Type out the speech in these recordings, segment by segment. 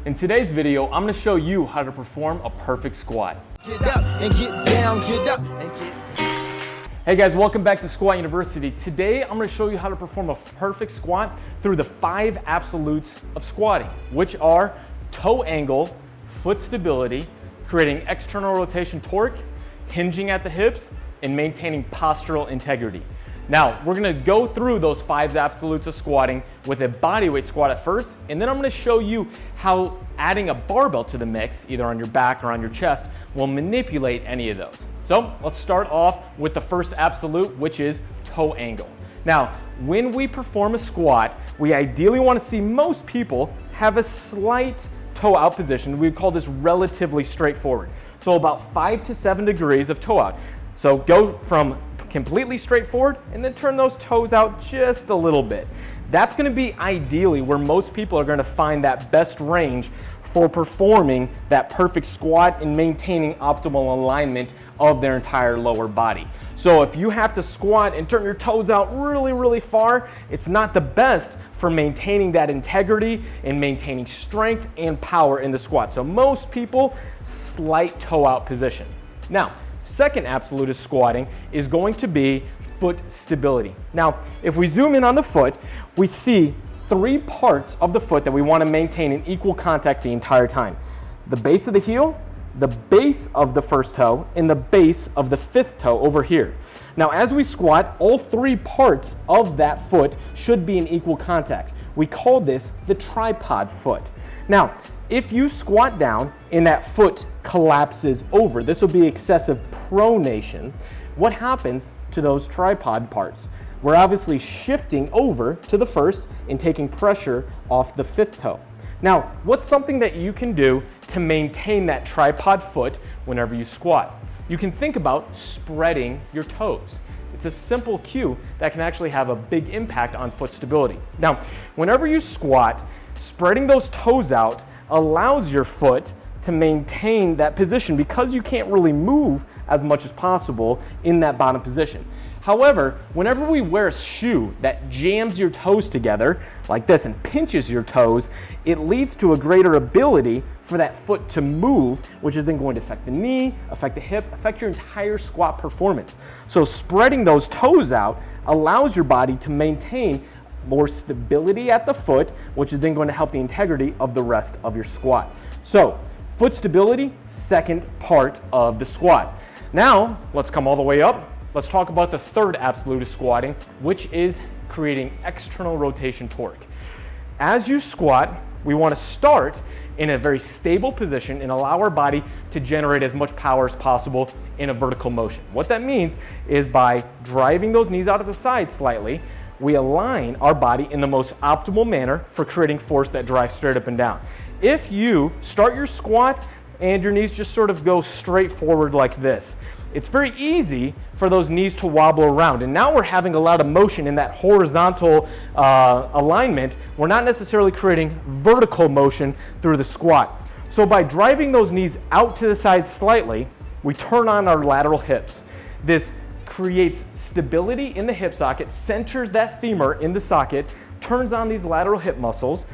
In today's video, I'm going to show you how to perform a perfect squat. Get up and get down, get up and get down. Hey guys, welcome back to SquatUniversity. Today, I'm going to show you how to perform a perfect squat through the 5 absolutes of squatting, which are toe angle, foot stability, creating external rotation torque, hinging at the hips, and maintaining postural integrity. Now, we're gonna go through those 5 absolutes of squatting with a bodyweight squat at first, and then I'm gonna show you how adding a barbell to the mix, either on your back or on your chest, will manipulate any of those. So let's start off with the first absolute, which is toe angle. Now, when we perform a squat, we ideally wanna see most people have a slight toe out position. We call this relatively straightforward. So about 5 to 7 degrees of toe out. So go from completely straightforward and then turn those toes out just a little bit. That's going to be ideally where most people are going to find that best range for performing that perfect squat and maintaining optimal alignment of their entire lower body. So if you have to squat and turn your toes out really far, it's not the best for maintaining that integrity and maintaining strength and power in the squat. So most people, slight toe out position. Now, second absolute of squatting is going to be foot stability. Now, if we zoom in on the foot, we see 3 parts of the foot that we want to maintain in equal contact the entire time. The base of the heel, the base of the first toe, and the base of the 5th toe over here. Now, as we squat, all 3 parts of that foot should be in equal contact. We call this the tripod foot. Now, if you squat down and that foot collapses over, this will be excessive pronation. What happens to those tripod parts? We're obviously shifting over to the first and taking pressure off the 5th toe. Now, what's something that you can do to maintain that tripod foot whenever you squat? You can think about spreading your toes. It's a simple cue that can actually have a big impact on foot stability. Now, whenever you squat, spreading those toes out allows your foot to maintain that position because you can't really move as much as possible in that bottom position. However, whenever we wear a shoe that jams your toes together like this and pinches your toes, it leads to a greater ability for that foot to move, which is then going to affect the knee, affect the hip, affect your entire squat performance. So spreading those toes out allows your body to maintain more stability at the foot, which is then going to help the integrity of the rest of your squat. So, foot stability, second part of the squat. Now, let's come all the way up. Let's talk about the third absolute of squatting, which is creating external rotation torque. As you squat, we want to start in a very stable position and allow our body to generate as much power as possible in a vertical motion. What that means is by driving those knees out to the side slightly, we align our body in the most optimal manner for creating force that drives straight up and down. If you start your squat and your knees just sort of go straight forward like this, it's very easy for those knees to wobble around. And now we're having a lot of motion in that horizontal alignment. We're not necessarily creating vertical motion through the squat. So by driving those knees out to the side slightly, we turn on our lateral hips. This creates stability in the hip socket, centers that femur in the socket, turns on these lateral hip muscles,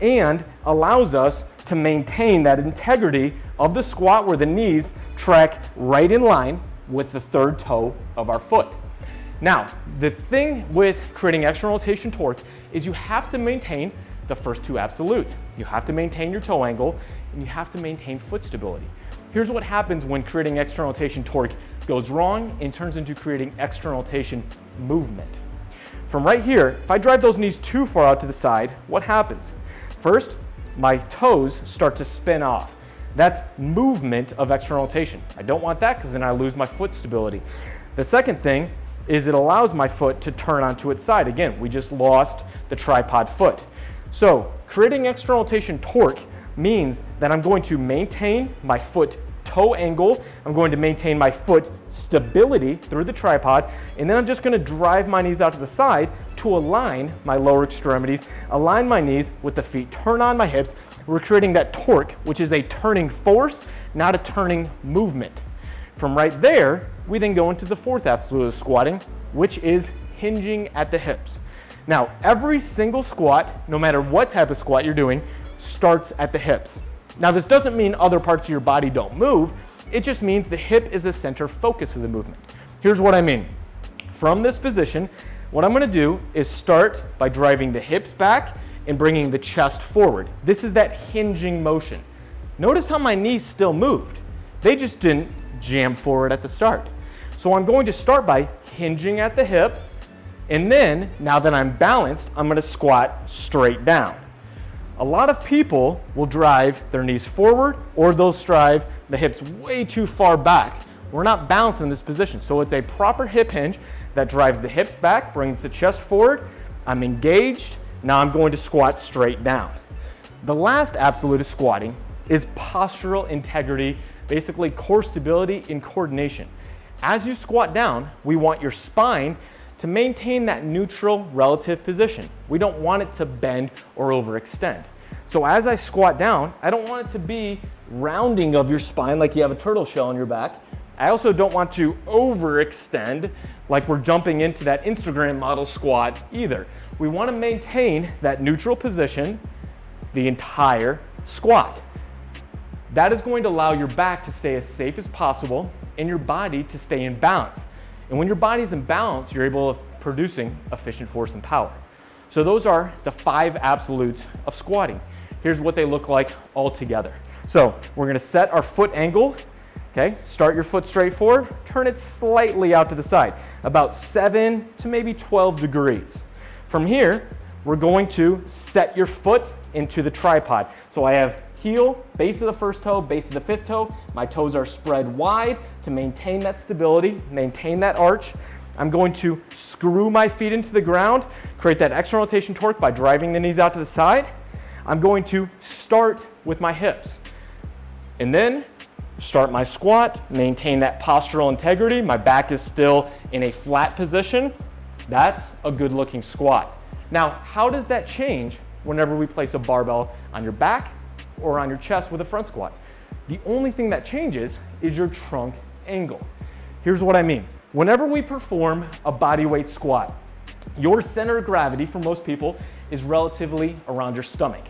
and allows us to maintain that integrity of the squat where the knees track right in line with the 3rd toe of our foot. Now, the thing with creating external rotation torque is you have to maintain the first 2 absolutes. You have to maintain your toe angle, and you have to maintain foot stability. Here's what happens when creating external rotation torque goes wrong and turns into creating external rotation movement. From right here, if I drive those knees too far out to the side, what happens? First, my toes start to spin off. That's movement of external rotation. I don't want that because then I lose my foot stability. The second thing is it allows my foot to turn onto its side. Again, we just lost the tripod foot. So creating external rotation torque means that I'm going to maintain my foot toe angle, I'm going to maintain my foot stability through the tripod, and then I'm just going to drive my knees out to the side to align my lower extremities, align my knees with the feet, turn on my hips. We're creating that torque, which is a turning force, not a turning movement. From right there, we then go into the 4th absolute of squatting, which is hinging at the hips. Now, every single squat, no matter what type of squat you're doing, starts at the hips. Now, this doesn't mean other parts of your body don't move. It just means the hip is the center focus of the movement. Here's what I mean. From this position, what I'm gonna do is start by driving the hips back and bringing the chest forward. This is that hinging motion. Notice how my knees still moved. They just didn't jam forward at the start. So I'm going to start by hinging at the hip, and then, now that I'm balanced, I'm gonna squat straight down. A lot of people will drive their knees forward, or they'll drive the hips way too far back. We're not balanced in this position, so it's a proper hip hinge that drives the hips back, brings the chest forward. I'm engaged. Now I'm going to squat straight down. The last absolute of squatting is postural integrity, basically core stability and coordination. As you squat down, we want your spine to maintain that neutral relative position. We don't want it to bend or overextend. So as I squat down, I don't want it to be rounding of your spine like you have a turtle shell on your back. I also don't want to overextend like we're jumping into that Instagram model squat either. We want to maintain that neutral position the entire squat. That is going to allow your back to stay as safe as possible and your body to stay in balance. And when your body's in balance, you're able to producing efficient force and power. So those are the 5 absolutes of squatting. Here's what they look like all together. So we're going to set our foot angle. Okay, start your foot straight forward, turn it slightly out to the side, about 7 to maybe 12 degrees. From here, we're going to set your foot into the tripod. So I have heel, base of the first toe, base of the 5th toe. My toes are spread wide to maintain that stability, maintain that arch. I'm going to screw my feet into the ground, create that external rotation torque by driving the knees out to the side. I'm going to start with my hips. And then start my squat, maintain that postural integrity. My back is still in a flat position. That's a good looking squat. Now, how does that change whenever we place a barbell on your back or on your chest with a front squat? The only thing that changes is your trunk angle. Here's what I mean. Whenever we perform a bodyweight squat, your center of gravity for most people is relatively around your stomach.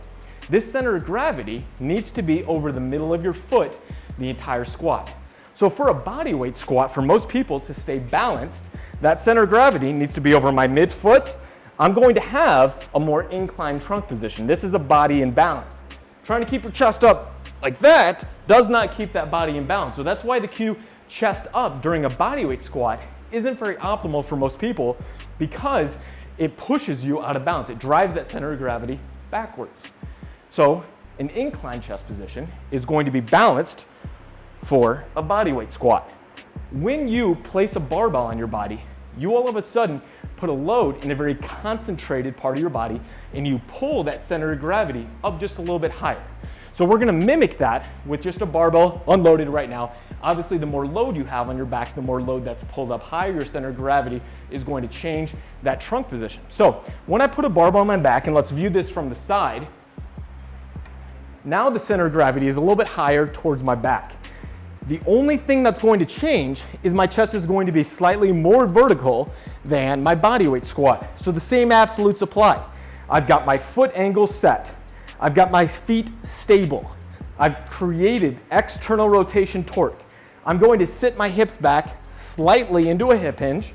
This center of gravity needs to be over the middle of your foot the entire squat. So for a bodyweight squat, for most people to stay balanced, that center of gravity needs to be over my midfoot. I'm going to have a more inclined trunk position. This is a body in balance. Trying to keep your chest up like that does not keep that body in balance. So that's why the cue chest up during a bodyweight squat isn't very optimal for most people, because it pushes you out of balance. It drives that center of gravity backwards. So an inclined chest position is going to be balanced for a bodyweight squat. When you place a barbell on your body, you all of a sudden put a load in a very concentrated part of your body, and you pull that center of gravity up just a little bit higher. So we're gonna mimic that with just a barbell unloaded right now. Obviously, the more load you have on your back, the more load that's pulled up higher, your center of gravity is going to change that trunk position. So when I put a barbell on my back, and let's view this from the side, now the center of gravity is a little bit higher towards my back. The only thing that's going to change is my chest is going to be slightly more vertical than my bodyweight squat. So the same absolutes apply. I've got my foot angle set. I've got my feet stable. I've created external rotation torque. I'm going to sit my hips back slightly into a hip hinge,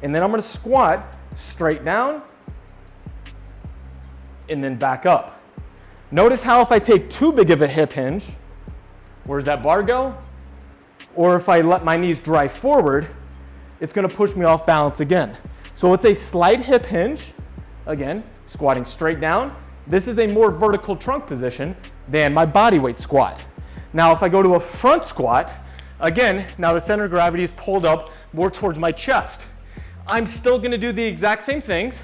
and then I'm going to squat straight down and then back up. Notice how if I take too big of a hip hinge, where's that bar go? Or if I let my knees drive forward, it's going to push me off balance again. So it's a slight hip hinge, again, squatting straight down. This is a more vertical trunk position than my bodyweight squat. Now if I go to a front squat, again, now the center of gravity is pulled up more towards my chest. I'm still going to do the exact same things,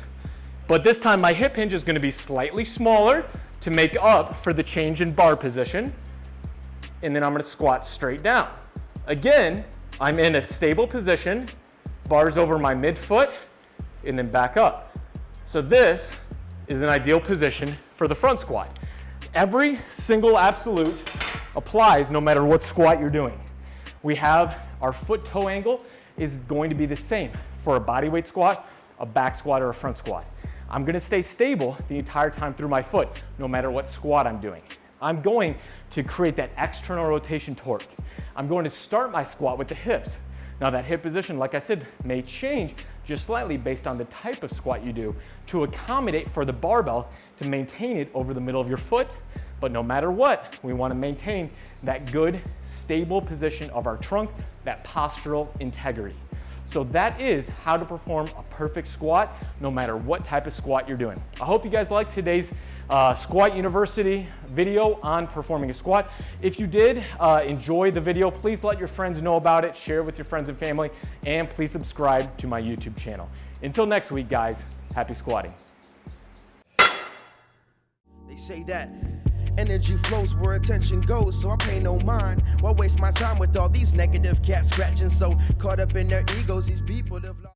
but this time my hip hinge is going to be slightly smaller to make up for the change in bar position. And then I'm going to squat straight down. Again, I'm in a stable position, bars over my midfoot, and then back up. So this is an ideal position for the front squat. Every single absolute applies no matter what squat you're doing. We have our foot toe angle is going to be the same for a bodyweight squat, a back squat, or a front squat. I'm gonna stay stable the entire time through my foot, no matter what squat I'm doing. I'm going to create that external rotation torque. I'm going to start my squat with the hips. Now that hip position, like I said, may change just slightly based on the type of squat you do to accommodate for the barbell to maintain it over the middle of your foot. But no matter what, we want to maintain that good, stable position of our trunk, that postural integrity. So that is how to perform a perfect squat, no matter what type of squat you're doing. I hope you guys liked today's SquatUniversity video on performing a squat. If you did enjoy the video, please let your friends know about it, share it with your friends and family, and please subscribe to my YouTube channel. Until next week, guys, happy squatting. They say that energy flows where attention goes, so I pay no mind. Why waste my time with all these negative cats scratching? So caught up in their egos, these people have lost.